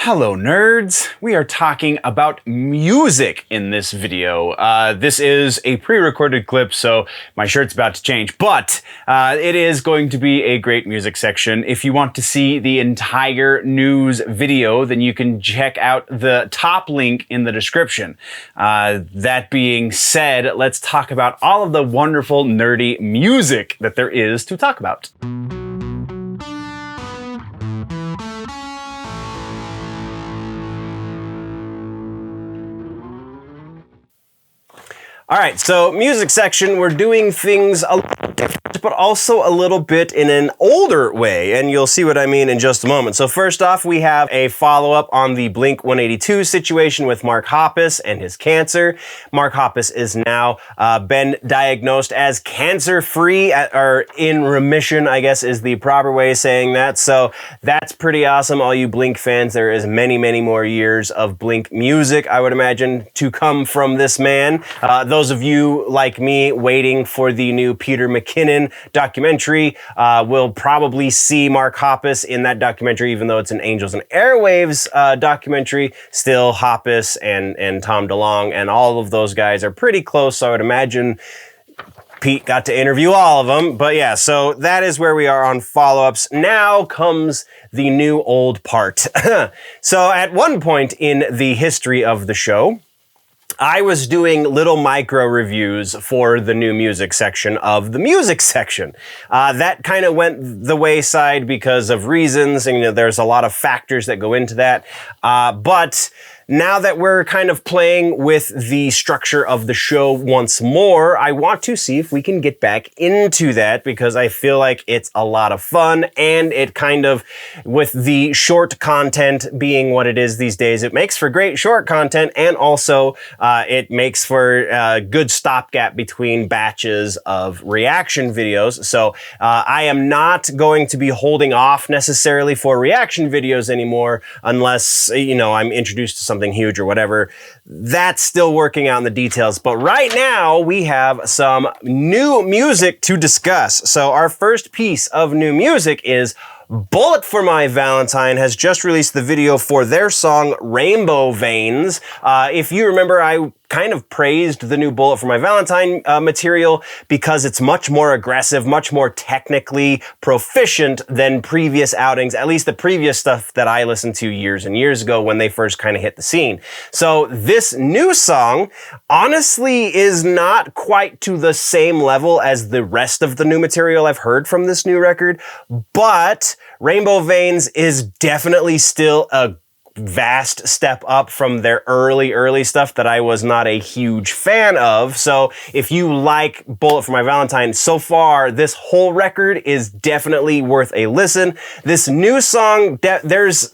Hello nerds! We are talking about music in this video. This is a pre-recorded clip, so my shirt's about to change, but it is going to be a great music section. If you want to see the entire news video, then you can check out the top link in the description. That being said, let's talk about all of the wonderful nerdy music that there is to talk about. All right, so music section, we're doing things a little different, but also a little bit in an older way, and you'll see what I mean in just a moment. So first off, we have a follow-up on the Blink-182 situation with Mark Hoppus and his cancer. Mark Hoppus is now been diagnosed as cancer-free, or in remission, I guess is the proper way of saying that. So that's pretty awesome, all you Blink fans. There is many, many more years of Blink music, I would imagine, to come from this man. Those of you like me waiting for the new Peter McKinnon documentary will probably see Mark Hoppus in that documentary, even though it's an Angels and Airwaves documentary. Still, Hoppus and Tom DeLonge and all of those guys are pretty close, so I would imagine Pete got to interview all of them. But yeah, so that is where we are on follow-ups. Now comes the new old part. So at one point in the history of the show, I was doing little micro reviews for the new music section of the music section. That kind of went the wayside because of reasons, and there's a lot of factors that go into that. But now that we're kind of playing with the structure of the show once more, I want to see if we can get back into that because I feel like it's a lot of fun, and it kind of, with the short content being what it is these days, it makes for great short content, and also it makes for a good stopgap between batches of reaction videos. So I am not going to be holding off necessarily for reaction videos anymore unless, you know, I'm introduced to something huge or whatever. That's still working out in the details. But right now we have some new music to discuss. So our first piece of new music is Bullet For My Valentine has just released the video for their song Rainbow Veins. If you remember, I kind of praised the new Bullet For My Valentine material because it's much more aggressive, much more technically proficient than previous outings, at least the previous stuff that I listened to years and years ago when they first kind of hit the scene. So this new song honestly is not quite to the same level as the rest of the new material I've heard from this new record, but Rainbow Veins is definitely still a vast step up from their early stuff that I was not a huge fan of. So if you like Bullet For My Valentine, so far this whole record is definitely worth a listen. This new song, there's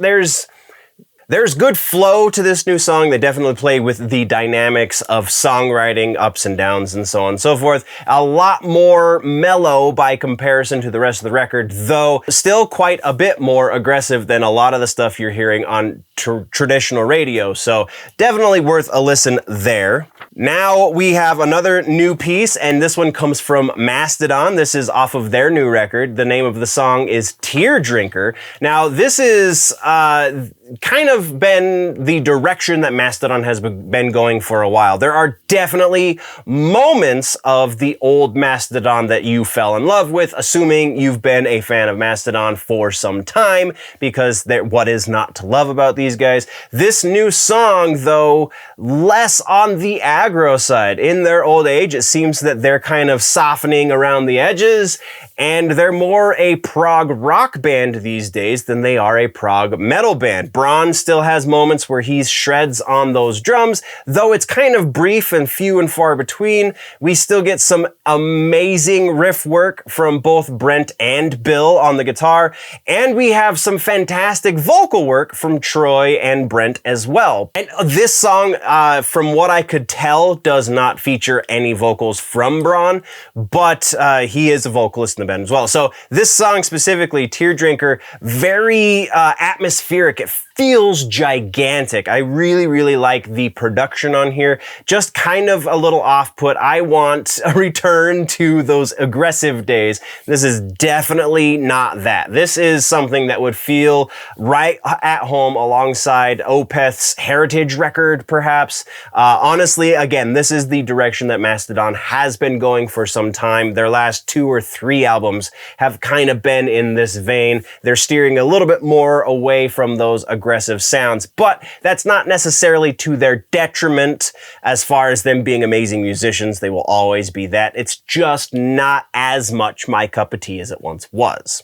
good flow to this new song. They definitely play with the dynamics of songwriting, ups and downs, and so on and so forth. A lot more mellow by comparison to the rest of the record, though still quite a bit more aggressive than a lot of the stuff you're hearing on traditional radio. So definitely worth a listen there. Now we have another new piece, and this one comes from Mastodon. This is off of their new record. The name of the song is Tear Drinker. Now this is kind of been the direction that Mastodon has been going for a while. There are definitely moments of the old Mastodon that you fell in love with, assuming you've been a fan of Mastodon for some time, because what is not to love about these guys? This new song, though, less on the aggro side. In their old age, it seems that they're kind of softening around the edges, and they're more a prog rock band these days than they are a prog metal band. Braun still has moments where he shreds on those drums, though it's kind of brief and few and far between. We still get some amazing riff work from both Brent and Bill on the guitar, and we have some fantastic vocal work from Troy and Brent as well. And this song, from what I could tell, does not feature any vocals from Braun, but he is a vocalist in the band as well. So this song specifically, Tear Drinker, very atmospheric. It feels gigantic. I really, really like the production on here. Just kind of a little off-put. I want a return to those aggressive days. This is definitely not that. This is something that would feel right at home alongside Opeth's Heritage record, perhaps. Honestly, again, this is the direction that Mastodon has been going for some time. Their last 2 or 3 albums have kind of been in this vein. They're steering a little bit more away from those aggressive sounds, but that's not necessarily to their detriment as far as them being amazing musicians. They will always be that. It's just not as much my cup of tea as it once was.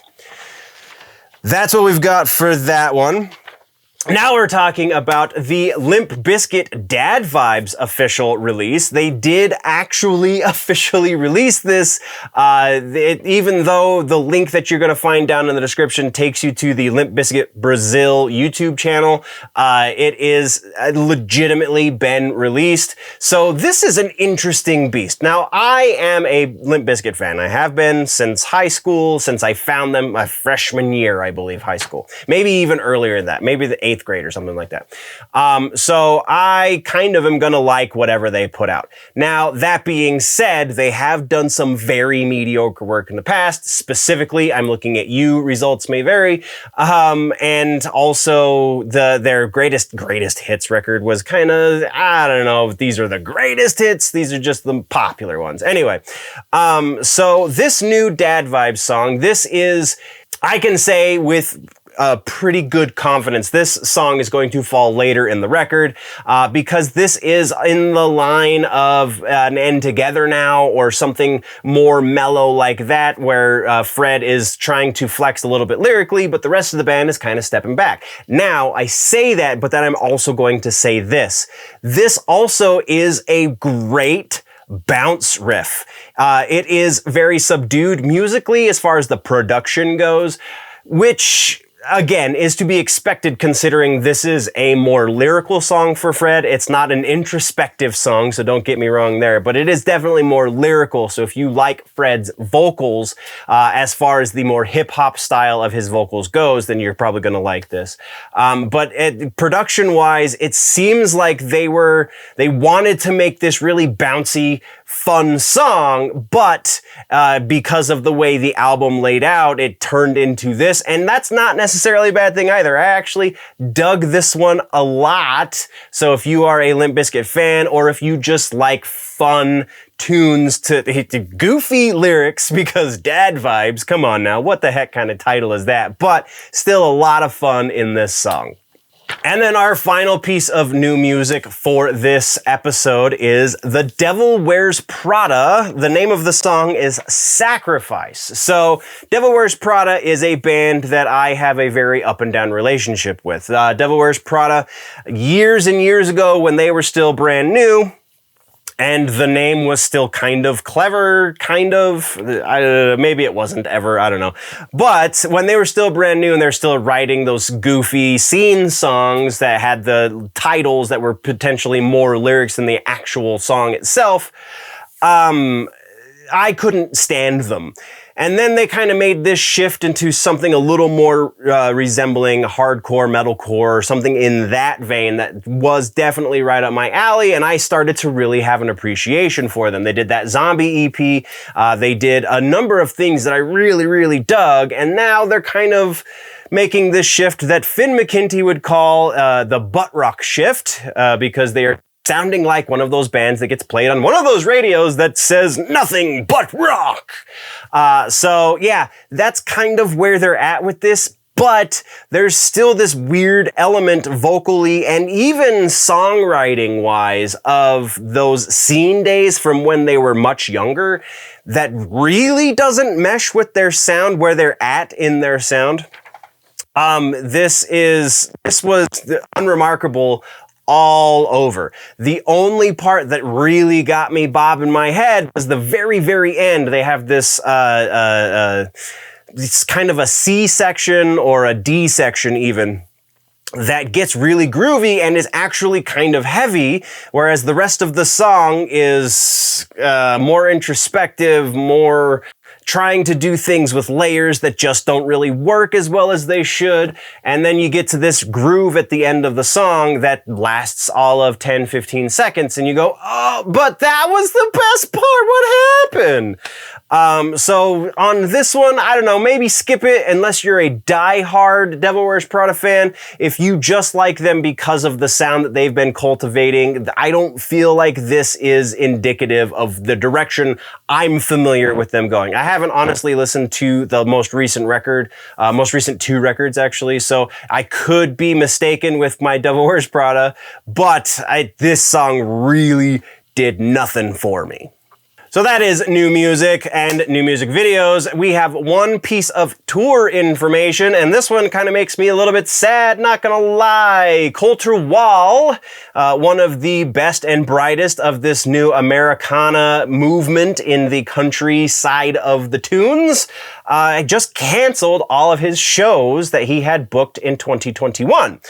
That's what we've got for that one. Now we're talking about the Limp Bizkit Dad Vibes official release. They did actually officially release this, even though the link that you're going to find down in the description takes you to the Limp Bizkit Brazil YouTube channel. It is legitimately been released. So this is an interesting beast. Now, I am a Limp Bizkit fan. I have been since high school, since I found them my freshman year, I believe, high school. Maybe even earlier than that, maybe the 8th grade or something like that. So I kind of am gonna like whatever they put out. Now, that being said, they have done some very mediocre work in the past. Specifically, I'm looking at you, results may vary. And also their greatest hits record was kind of, I don't know if these are the greatest hits. These are just the popular ones. Anyway, so this new Dad Vibes song, this is, I can say with pretty good confidence, this song is going to fall later in the record because this is in the line of an End Together Now or something more mellow like that, where Fred is trying to flex a little bit lyrically, but the rest of the band is kind of stepping back. Now, I say that, but then I'm also going to say this. This also is a great bounce riff. It is very subdued musically as far as the production goes, which again is to be expected considering this is a more lyrical song for Fred. It's not an introspective song, so don't get me wrong there, but it is definitely more lyrical. So if you like Fred's vocals, as far as the more hip-hop style of his vocals goes, then you're probably going to like this. But production-wise, it seems like they wanted to make this really bouncy, fun song, but because of the way the album laid out, it turned into this, and that's not necessarily a bad thing either. I actually dug this one a lot. So if you are a Limp Bizkit fan, or if you just like fun tunes to goofy lyrics, because Dad Vibes, come on now, what the heck kind of title is that? But still a lot of fun in this song. And then our final piece of new music for this episode is The Devil Wears Prada. The name of the song is Sacrifice. So Devil Wears Prada is a band that I have a very up and down relationship with. Devil Wears Prada, years and years ago when they were still brand new, and the name was still kind of clever, maybe it wasn't ever, I don't know. But when they were still brand new and they're still writing those goofy scene songs that had the titles that were potentially more lyrics than the actual song itself, I couldn't stand them. And then they kind of made this shift into something a little more resembling hardcore, metalcore, or something in that vein that was definitely right up my alley, and I started to really have an appreciation for them. They did that Zombie EP, they did a number of things that I really, really dug, and now they're kind of making this shift that Finn McKenty would call the butt rock shift, because they are sounding like one of those bands that gets played on one of those radios that says nothing but rock. So yeah, that's kind of where they're at with this, but there's still this weird element vocally and even songwriting wise of those scene days from when they were much younger that really doesn't mesh with their sound, where they're at in their sound. This was unremarkable all over. The only part that really got me bobbing my head was the very, very end. They have this, it's kind of a C section or a D section even, that gets really groovy and is actually kind of heavy, whereas the rest of the song is more introspective, more trying to do things with layers that just don't really work as well as they should. And then you get to this groove at the end of the song that lasts all of 10, 15 seconds, and you go, oh, but that was the best part. What happened? So on this one, I don't know, maybe skip it unless you're a die-hard Devil Wears Prada fan. If you just like them because of the sound that they've been cultivating, I don't feel like this is indicative of the direction I'm familiar with them going. I haven't honestly listened to the most recent two records actually, so I could be mistaken with my Devil Wears Prada, but this song really did nothing for me. So that is new music and new music videos. We have one piece of tour information, and this one kind of makes me a little bit sad, not gonna lie. Colter Wall, one of the best and brightest of this new Americana movement in the country side of the tunes, just canceled all of his shows that he had booked in 2021.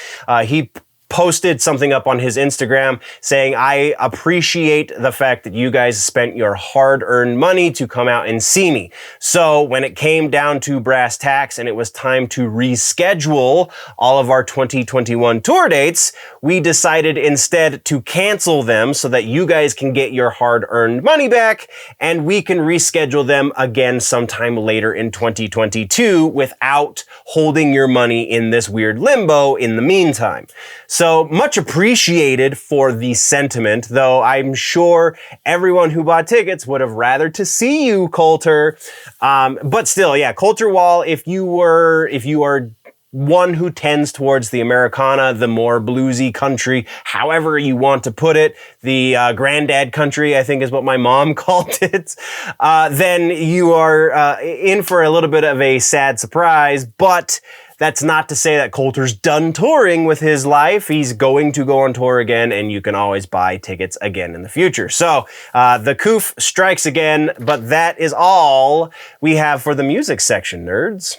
He posted something up on his Instagram saying, I appreciate the fact that you guys spent your hard-earned money to come out and see me. So when it came down to brass tacks and it was time to reschedule all of our 2021 tour dates, we decided instead to cancel them so that you guys can get your hard-earned money back and we can reschedule them again sometime later in 2022 without holding your money in this weird limbo in the meantime. So much appreciated for the sentiment, though I'm sure everyone who bought tickets would have rather to see you, Colter. But still, yeah, Colter Wall, if you are one who tends towards the Americana, the more bluesy country, however you want to put it, the granddad country, I think is what my mom called it, then you are in for a little bit of a sad surprise, but that's not to say that Colter's done touring with his life. He's going to go on tour again, and you can always buy tickets again in the future. So the coof strikes again, but that is all we have for the music section, nerds.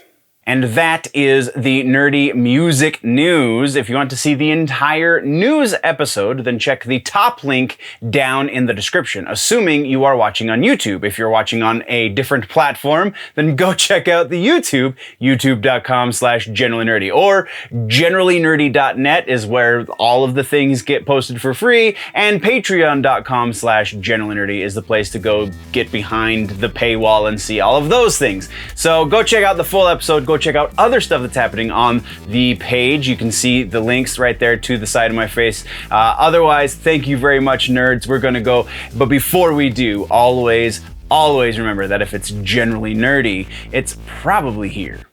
And that is the nerdy music news. If you want to see the entire news episode, then check the top link down in the description, assuming you are watching on YouTube. If you're watching on a different platform, then go check out the YouTube, youtube.com/generallynerdy, or generallynerdy.net is where all of the things get posted for free, and patreon.com/generallynerdy is the place to go get behind the paywall and see all of those things. So go check out the full episode, go check out other stuff that's happening on the page. You can see the links right there to the side of my face. Otherwise, thank you very much, nerds. We're gonna go, but before we do, always remember that if it's generally nerdy, it's probably here.